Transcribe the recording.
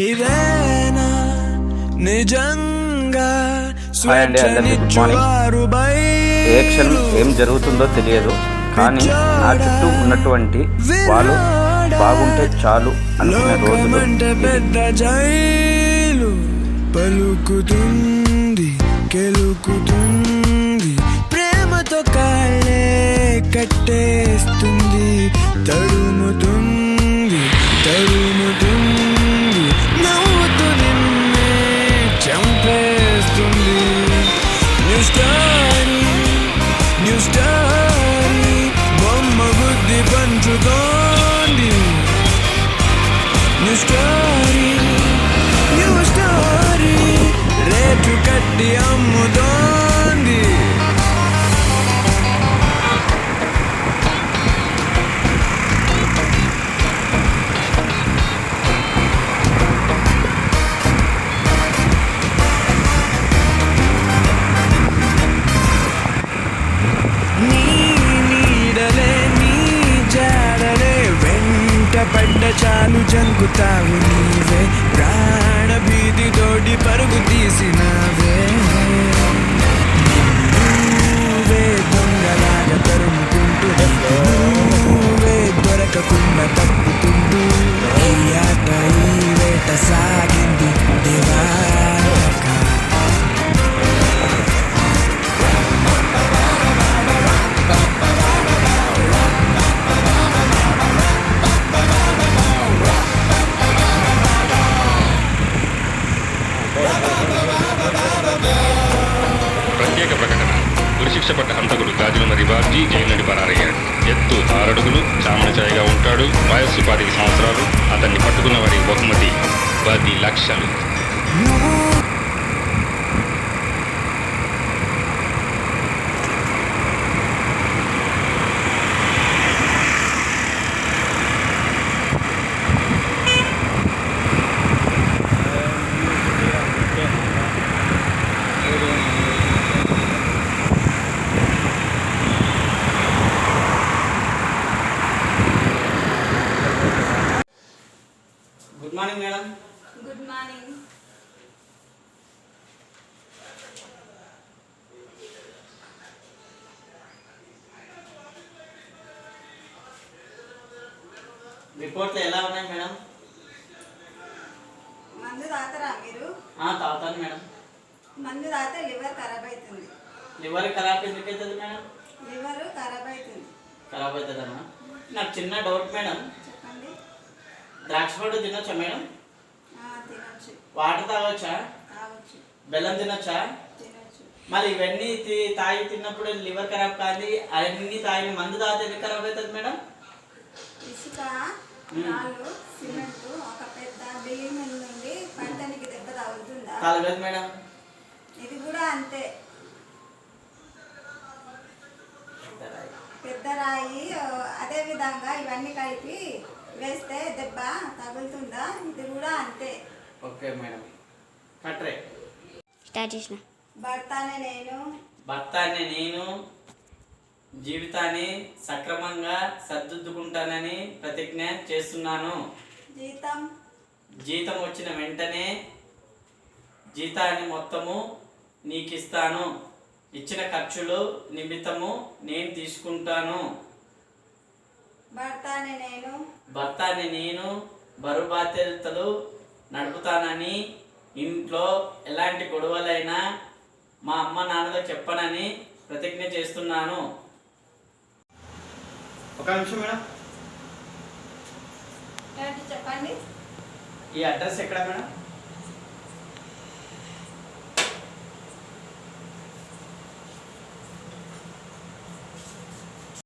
ఇదేనా నిజంగా హాయ్ అండి, అందరికీ గుడ్ మార్నింగ్. ఏ క్షణం ఏం జరుగుతుందో తెలియదు, కానీ నా చుట్టూ ఉన్నటువంటి వాళ్ళు బాగుంటే చాలు అనుకునే రోజులు పెద్ద జైలు పలుకుతుంది కెలుకుతుంది, ప్రేమతో కాళ్ళే కట్టేస్తుంది, తరుముతుంది తరుముతుంది, నవ్వుతూ నిన్నే చంపేస్తుంది. న్యూ స్టారీ బొమ్మ బుద్ధి పంచుతోంది. న్యూ స్టారీ రేటు కట్టి అమ్ముతోంది. పడ్డ చాలు జంకుతావు నీవే, ప్రాణ భీతి తోటి పరుగు తీసినావే, నువ్వే దొంగలాగా తరుముకుంటూ నువ్వే దొరకకుండా తప్పుకుంటూ ఈ ఆట ఈ వేట సాగింది దేవాలక. ప్రత్యేక ప్రకటన. ఉరిశిక్ష పడ్డ హంతకుడు గాజుల రిబార్జీ జైలు నుండి పరారయ్యాడు. ఎత్తు 6 అడుగులు, చామనచాయిగా ఉంటాడు. వయస్సు 10 సంవత్సరాలు. అతన్ని పట్టుకున్న వారి బహుమతి 10 లక్షలు. Good morning madam. Good morning. రిపోర్ట్లు ఎలా ఉన్నాయి మేడం? మందు తాగుతారా మీరు? తాగుతాను మేడం. మందు తాగితే లివర్ ఖరాబ్ అవుతుంది. లివర్ ఖరాబ్ ఎందుకు అవుతుంది మేడం? లివర్ ఖరాబ్ అవుతుంది. ఖరాబ్ అవుతుందమ్మా. నాకు చిన్న డౌట్ మేడం, చెప్పండి. ద్రాక్ష పండు తినొచ్చా మేడం? తినొచ్చు. వాటర్ తాగొచ్చా? తాగొచ్చు. బెల్లం తినొచ్చా? తినొచ్చు. మరి ఇవన్నీ తాగి తిన్నప్పుడు లివర్ ఖరాబ్ కాదు, అవన్నీ తాగి మందు తాగితే ఎందుకు ఖరాబ్ అవుతుంది మేడం? ఇసుక, రాళ్ళు, సిమెంట్ ఒక పెద్ద బిల్డింగ్ మీద నుండి పంటనికి దెబ్బ తగులుతుందా? తగలదు మేడం. ఇది కూడా అంతే. పెద్ద రాయి అదే విధంగా ఇవన్నీ కలిపి వేస్తే దెబ్బ తగులుతుందా? ఇది కూడా అంతే. Okay madam. కట్రే స్టార్ట్ చేసిన. భర్తనే నేను జీవితాన్ని సక్రమంగా సర్దిద్దుకుంటానని ప్రతిజ్ఞ చేస్తున్నాను. జీతం వచ్చిన వెంటనే జీతాన్ని మొత్తము నీకు ఇస్తాను. ఇచ్చిన ఖర్చులు నిమిత్తము నేను తీసుకుంటాను. భర్తని నేను బరువు బాధ్యతలు నడుపుతానని, ఇంట్లో ఎలాంటి గొడవలైనా మా అమ్మ నాన్నతో చెప్పనని ప్రతిజ్ఞ చేస్తున్నాను. ఒక నిమిషం మేడం. చెప్పండి. ఈ అడ్రస్ ఎక్కడ మేడం?